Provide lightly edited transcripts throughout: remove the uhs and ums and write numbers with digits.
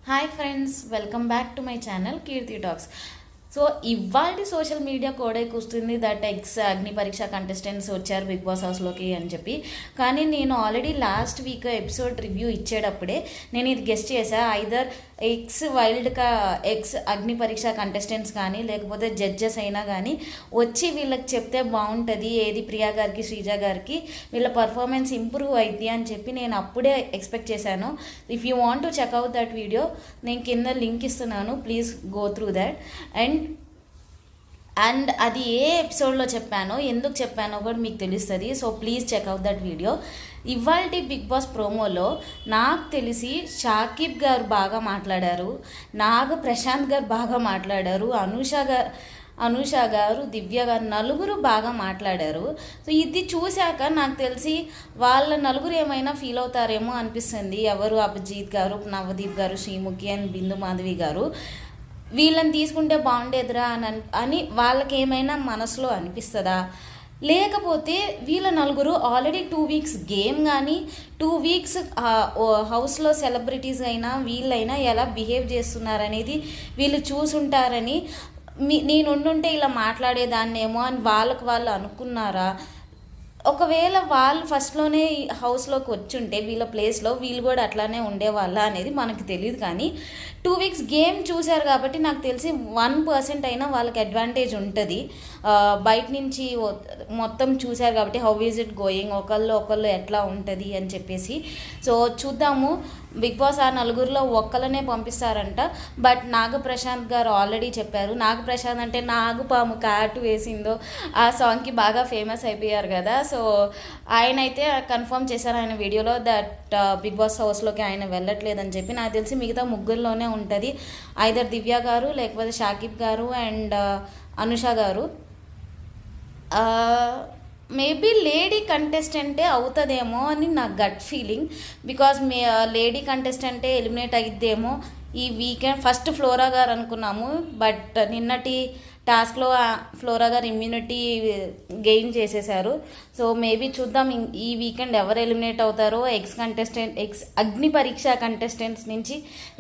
Hi friends, welcome back to my channel Keerthi talks. So ఇవాళ social media కోడైకి వస్తుంది that అగ్ని పరీక్ష కంటెస్టెంట్స్ వచ్చారు బిగ్ బాస్ హౌస్లోకి అని చెప్పి. కానీ నేను already last week episode review ఇచ్చేటప్పుడే నేను ఇది గెస్ట్ చేశా. ఐదర్ ఎక్స్ అగ్ని పరీక్ష కంటెస్టెంట్స్ కానీ లేకపోతే జడ్జెస్ అయినా కానీ వచ్చి వీళ్ళకి చెప్తే బాగుంటుంది, ఏది ప్రియా గారికి శ్రీజ గారికి వీళ్ళ పర్ఫార్మెన్స్ ఇంప్రూవ్ అయింది అని చెప్పి నేను అప్పుడే ఎక్స్పెక్ట్ చేశాను. If you want to check out that video, నేను కింద లింక్ ఇస్తున్నాను, please go through that. And అది ఏ ఎపిసోడ్లో చెప్పానో ఎందుకు చెప్పానో కూడా మీకు తెలుస్తుంది. So please check out that video. ఇవాళ బిగ్ బాస్ ప్రోమోలో నాకు తెలిసి షాకిబ్ గారు బాగా మాట్లాడారు, ప్రశాంత్ గారు బాగా మాట్లాడారు, అనూష గారు, దివ్య గారు, నలుగురు బాగా మాట్లాడారు. సో ఇది చూశాక నాకు తెలిసి వాళ్ళ నలుగురు ఏమైనా ఫీల్ అవుతారేమో అనిపిస్తుంది. ఎవరు? అభిజిత్ గారు, నవదీప్ గారు, శ్రీముఖి అండ్ బిందు మాధవి గారు. వీళ్ళని తీసుకుంటే బాగుండేదిరా అని వాళ్ళకి ఏమైనా మనసులో అనిపిస్తుందా? లేకపోతే వీళ్ళ నలుగురు ఆల్రెడీ 2 వీక్స్ గేమ్ కానీ 2 వీక్స్ హౌస్లో సెలబ్రిటీస్ అయినా వీళ్ళైనా ఎలా బిహేవ్ చేస్తున్నారనేది వీళ్ళు చూసుంటారని నేను ఉండుంటే ఇలా మాట్లాడేదాన్నేమో అని వాళ్ళు అనుకున్నారా? ఒకవేళ వాళ్ళు ఫస్ట్లోనే హౌస్లోకి వచ్చుంటే వీళ్ళ ప్లేస్లో వీళ్ళు కూడా అట్లానే ఉండేవాళ్ళ అనేది మనకు తెలియదు. కానీ 2 వీక్స్ గేమ్ చూశారు కాబట్టి నాకు తెలిసి 1% అయినా వాళ్ళకి అడ్వాంటేజ్ ఉంటుంది. బయట నుంచి మొత్తం చూశారు కాబట్టి హౌ ఈజ్ ఇట్ గోయింగ్, ఒకళ్ళు ఎట్లా ఉంటుంది అని చెప్పేసి. సో చూద్దాము. బిగ్ బాస్ ఆ నలుగురిలో ఒక్కలనే పంపిస్తారంట. బట్ నాగప్రశాంత్ గారు ఆల్రెడీ చెప్పారు. నాగప్రశాంత్ అంటే నాగుపాము కాటు వేసిందో ఆ సాంగ్కి బాగా ఫేమస్ అయిపోయారు కదా. సో ఆయన అయితే కన్ఫర్మ్ చేశారు ఆయన వీడియోలో దట్ బిగ్ బాస్ హౌస్లోకి ఆయన వెళ్ళట్లేదని చెప్పి. నాకు తెలిసి మిగతా ముగ్గురులోనే ఉంటుంది, ఐదర్ దివ్య గారు లేకపోతే షాకిబ్ గారు అండ్ అనుష గారు. మేబీ లేడీ కంటెస్టెంటే అవుతుందేమో అని నా గట్ ఫీలింగ్. బికాజ్ లేడీ కంటెస్టెంటే ఎలిమినేట్ అయిద్దేమో ఈ వీకెండ్. ఫస్ట్ ఫ్లోరా గారు అనుకున్నాము, బట్ నిన్నటి టాస్క్లో ఫ్లోరా గారు ఇమ్యూనిటీ గెయిన్ చేసేసారు. సో మేబీ చూద్దాం ఈ వీకెండ్ ఎవరు ఎలిమినేట్ అవుతారో. ఎక్స్ అగ్ని పరీక్ష కంటెస్టెంట్స్ నుంచి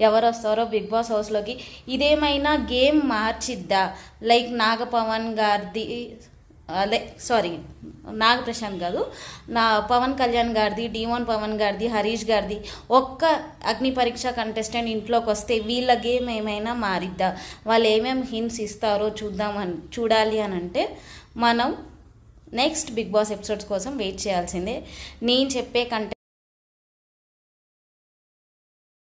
ఎవరు వస్తారో బిగ్ బాస్ హౌస్లోకి. ఇదేమైనా గేమ్ మార్చిద్దా? లైక్ నాగపవన్ గారిది, నాగప్రశాంత్ కాదు, పవన్ కళ్యాణ్ గారిది, డిమోన్ పవన్ గారిది, హరీష్ గారిది ఒక్క అగ్ని పరీక్ష కంటెస్టెంట్ ఇంట్లోకి వస్తే వీళ్ళ గేమ్ ఏమైనా మారిద్దా? వాళ్ళు ఏమేమి హింట్స్ ఇస్తారో చూడాలి అని అంటే మనం నెక్స్ట్ బిగ్ బాస్ ఎపిసోడ్స్ కోసం వెయిట్ చేయాల్సిందే. నేను చెప్పే